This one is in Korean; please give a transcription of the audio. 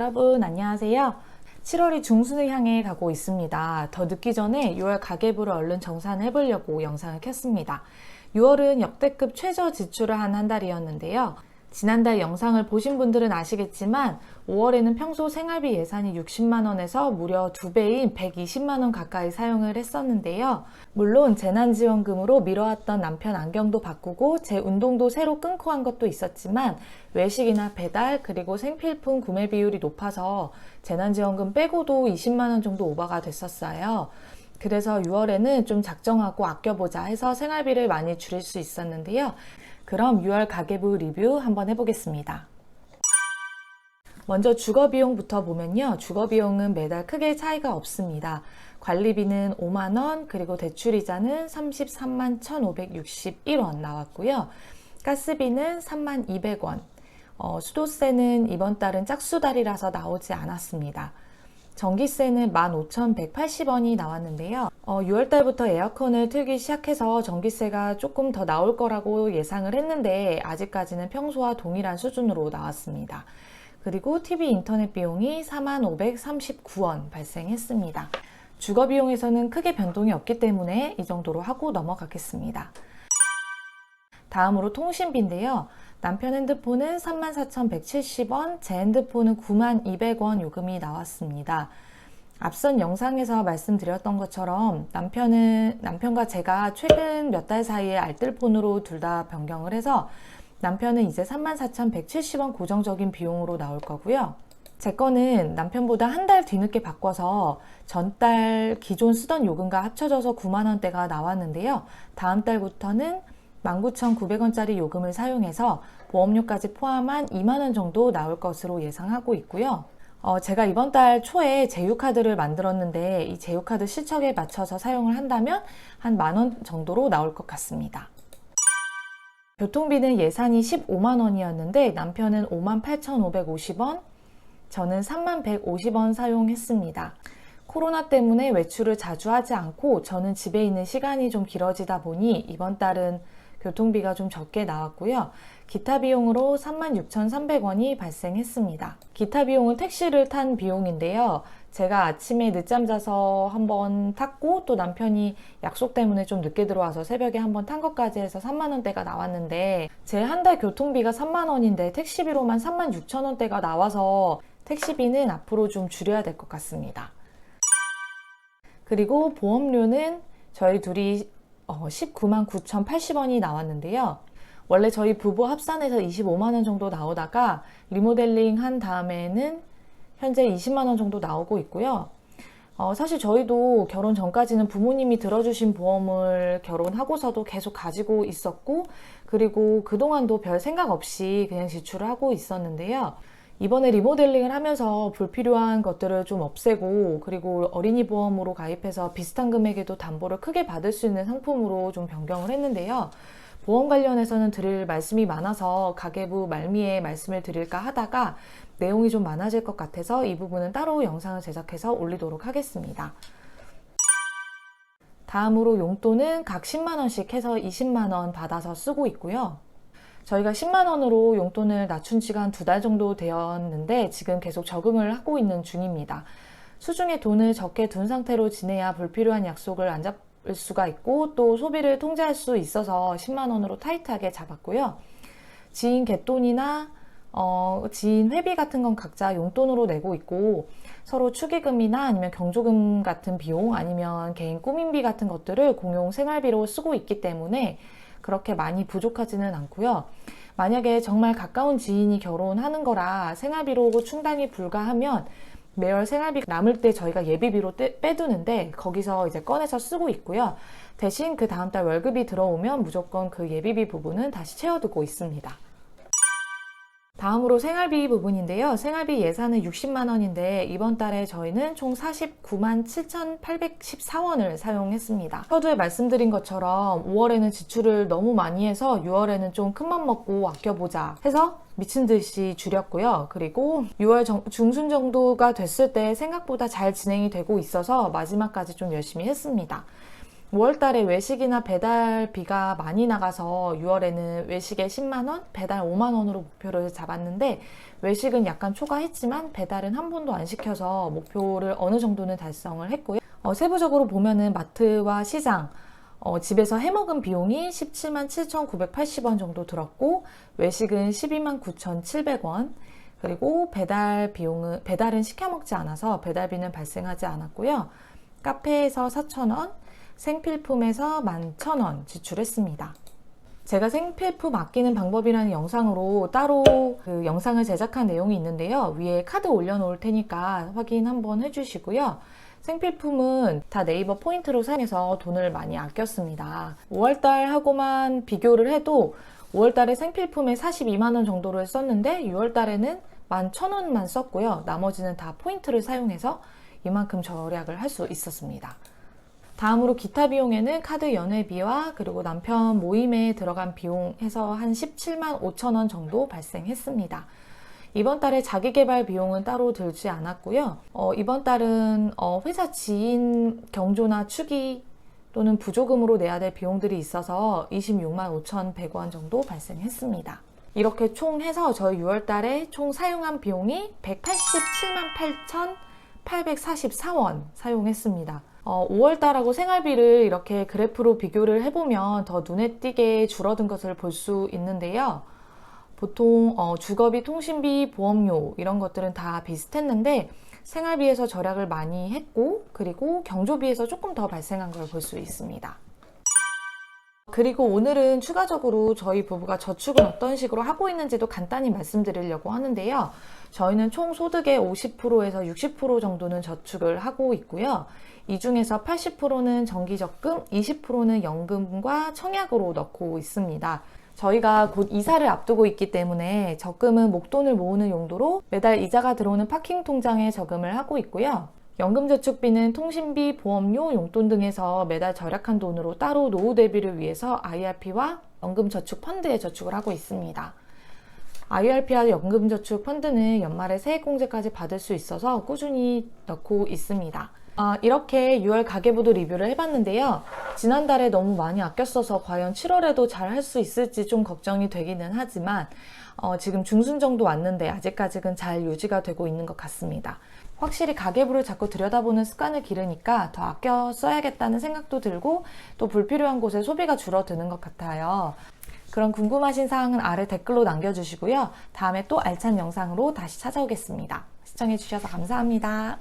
여러분 안녕하세요. 7월이 중순을 향해 가고 있습니다. 더 늦기 전에 6월 가계부를 얼른 정산을 해보려고 영상을 켰습니다. 6월은 역대급 최저 지출을 한 달이었는데요. 지난달 영상을 보신 분들은 아시겠지만 5월에는 평소 생활비 예산이 60만원에서 무려 2배인 120만원 가까이 사용을 했었는데요. 물론 재난지원금으로 미뤄왔던 남편 안경도 바꾸고 제 운동도 새로 끊고 한 것도 있었지만 외식이나 배달 그리고 생필품 구매 비율이 높아서 재난지원금 빼고도 20만원 정도 오버가 됐었어요. 그래서 6월에는 좀 작정하고 아껴보자 해서 생활비를 많이 줄일 수 있었는데요. 그럼 6월 가계부 리뷰 한번 해보겠습니다. 먼저 주거비용부터 보면요. 주거비용은 매달 크게 차이가 없습니다. 관리비는 5만원, 그리고 대출이자는 33만 1,561원 나왔고요. 가스비는 3만 200원, 수도세는 이번 달은 짝수달이라서 나오지 않았습니다. 전기세는 15,180원이 나왔는데요. 6월달부터 에어컨을 틀기 시작해서 전기세가 조금 더 나올 거라고 예상을 했는데 아직까지는 평소와 동일한 수준으로 나왔습니다. 그리고 TV 인터넷 비용이 45,539원 발생했습니다. 주거비용에서는 크게 변동이 없기 때문에 이 정도로 하고 넘어가겠습니다. 다음으로 통신비인데요. 남편 핸드폰은 34,170원, 제 핸드폰은 9,200원 요금이 나왔습니다. 앞선 영상에서 말씀드렸던 것처럼 남편과 제가 최근 몇 달 사이에 알뜰폰으로 둘 다 변경을 해서 남편은 이제 34,170원 고정적인 비용으로 나올 거고요. 제 거는 남편보다 한 달 뒤늦게 바꿔서 전달 기존 쓰던 요금과 합쳐져서 9만원대가 나왔는데요. 다음 달부터는 19,900원짜리 요금을 사용해서 보험료까지 포함한 2만원 정도 나올 것으로 예상하고 있고요. 제가 이번 달 초에 제휴카드를 만들었는데 이 제휴카드 실적에 맞춰서 사용을 한다면 한 만원 정도로 나올 것 같습니다. 교통비는 예산이 15만원이었는데 남편은 58,550원, 저는 3150원 사용했습니다. 코로나 때문에 외출을 자주 하지 않고 저는 집에 있는 시간이 좀 길어지다 보니 이번 달은 교통비가 좀 적게 나왔고요. 기타 비용으로 36,300원이 발생했습니다. 기타 비용은 택시를 탄 비용인데요. 제가 아침에 늦잠 자서 한번 탔고 또 남편이 약속 때문에 좀 늦게 들어와서 새벽에 한번 탄 것까지 해서 3만원대가 나왔는데 제 한 달 교통비가 3만원인데 택시비로만 36,000원대가 나와서 택시비는 앞으로 좀 줄여야 될 것 같습니다. 그리고 보험료는 저희 둘이 19만 9,080원이 나왔는데요. 원래 저희 부부 합산해서 25만원 정도 나오다가 리모델링 한 다음에는 현재 20만원 정도 나오고 있고요. 사실 저희도 결혼 전까지는 부모님이 들어주신 보험을 결혼하고서도 계속 가지고 있었고 그리고 그동안도 별 생각 없이 그냥 지출을 하고 있었는데요. 이번에 리모델링을 하면서 불필요한 것들을 좀 없애고 그리고 어린이 보험으로 가입해서 비슷한 금액에도 담보를 크게 받을 수 있는 상품으로 좀 변경을 했는데요. 보험 관련해서는 드릴 말씀이 많아서 가계부 말미에 말씀을 드릴까 하다가 내용이 좀 많아질 것 같아서 이 부분은 따로 영상을 제작해서 올리도록 하겠습니다. 다음으로 용돈은 각 10만원씩 해서 20만원 받아서 쓰고 있고요. 저희가 10만원으로 용돈을 낮춘 지가 한 2달 정도 되었는데 지금 계속 적응을 하고 있는 중입니다. 수중에 돈을 적게 둔 상태로 지내야 불필요한 약속을 안 잡을 수가 있고 또 소비를 통제할 수 있어서 10만원으로 타이트하게 잡았고요. 지인 갯돈이나 지인 회비 같은 건 각자 용돈으로 내고 있고 서로 축의금이나 아니면 경조금 같은 비용 아니면 개인 꾸민비 같은 것들을 공용 생활비로 쓰고 있기 때문에 그렇게 많이 부족하지는 않고요. 만약에 정말 가까운 지인이 결혼하는 거라 생활비로 충당이 불가하면 매월 생활비 남을 때 저희가 예비비로 빼두는데 거기서 이제 꺼내서 쓰고 있고요. 대신 그 다음 달 월급이 들어오면 무조건 그 예비비 부분은 다시 채워두고 있습니다. 다음으로 생활비 부분인데요. 생활비 예산은 60만원인데 이번 달에 저희는 총 49만 7,814원을 사용했습니다. 서두에 말씀드린 것처럼 5월에는 지출을 너무 많이 해서 6월에는 좀 큰맘 먹고 아껴보자 해서 미친 듯이 줄였고요. 그리고 6월 중순 정도가 됐을 때 생각보다 잘 진행이 되고 있어서 마지막까지 좀 열심히 했습니다. 5월달에 외식이나 배달비가 많이 나가서 6월에는 외식에 10만원, 배달 5만원으로 목표를 잡았는데 외식은 약간 초과했지만 배달은 한 번도 안 시켜서 목표를 어느 정도는 달성을 했고요. 세부적으로 보면은 마트와 시장, 집에서 해먹은 비용이 17만 7,980원 정도 들었고 외식은 12만 9,700원, 그리고 배달은 시켜 먹지 않아서 배달비는 발생하지 않았고요. 카페에서 4,000원, 생필품에서 11,000원 지출했습니다. 제가 생필품 아끼는 방법이라는 영상으로 따로 그 영상을 제작한 내용이 있는데요. 위에 카드 올려놓을 테니까 확인 한번 해주시고요. 생필품은 다 네이버 포인트로 사용해서 돈을 많이 아꼈습니다. 5월달하고만 비교를 해도 5월달에 생필품에 42만원 정도를 썼는데 6월달에는 11,000원만 썼고요. 나머지는 다 포인트를 사용해서 이만큼 절약을 할 수 있었습니다. 다음으로 기타 비용에는 카드 연회비와 그리고 남편 모임에 들어간 비용 해서 한 17만 5천원 정도 발생했습니다. 이번 달에 자기개발 비용은 따로 들지 않았고요. 이번 달은 회사 지인 경조나 축의 또는 부조금으로 내야 될 비용들이 있어서 26만 5,100원 정도 발생했습니다. 이렇게 총 해서 저희 6월 달에 총 사용한 비용이 187만 8,844원 사용했습니다. 5월달하고 생활비를 이렇게 그래프로 비교를 해보면 더 눈에 띄게 줄어든 것을 볼 수 있는데요. 보통 주거비, 통신비, 보험료 이런 것들은 다 비슷했는데 생활비에서 절약을 많이 했고 그리고 경조비에서 조금 더 발생한 걸 볼 수 있습니다. 그리고 오늘은 추가적으로 저희 부부가 저축은 어떤 식으로 하고 있는지도 간단히 말씀드리려고 하는데요. 저희는 총 소득의 50%에서 60% 정도는 저축을 하고 있고요. 이 중에서 80%는 정기적금, 20%는 연금과 청약으로 넣고 있습니다. 저희가 곧 이사를 앞두고 있기 때문에 적금은 목돈을 모으는 용도로 매달 이자가 들어오는 파킹 통장에 저금을 하고 있고요. 연금저축비는 통신비, 보험료, 용돈 등에서 매달 절약한 돈으로 따로 노후 대비를 위해서 IRP와 연금저축펀드에 저축을 하고 있습니다. IRP와 연금저축펀드는 연말에 세액공제까지 받을 수 있어서 꾸준히 넣고 있습니다. 이렇게 6월 가계부도 리뷰를 해봤는데요. 지난달에 너무 많이 아꼈어서 과연 7월에도 잘 할 수 있을지 좀 걱정이 되기는 하지만 지금 중순 정도 왔는데 아직까지는 잘 유지가 되고 있는 것 같습니다. 확실히 가계부를 자꾸 들여다보는 습관을 기르니까 더 아껴 써야겠다는 생각도 들고 또 불필요한 곳에 소비가 줄어드는 것 같아요. 그런 궁금하신 사항은 아래 댓글로 남겨주시고요. 다음에 또 알찬 영상으로 다시 찾아오겠습니다. 시청해주셔서 감사합니다.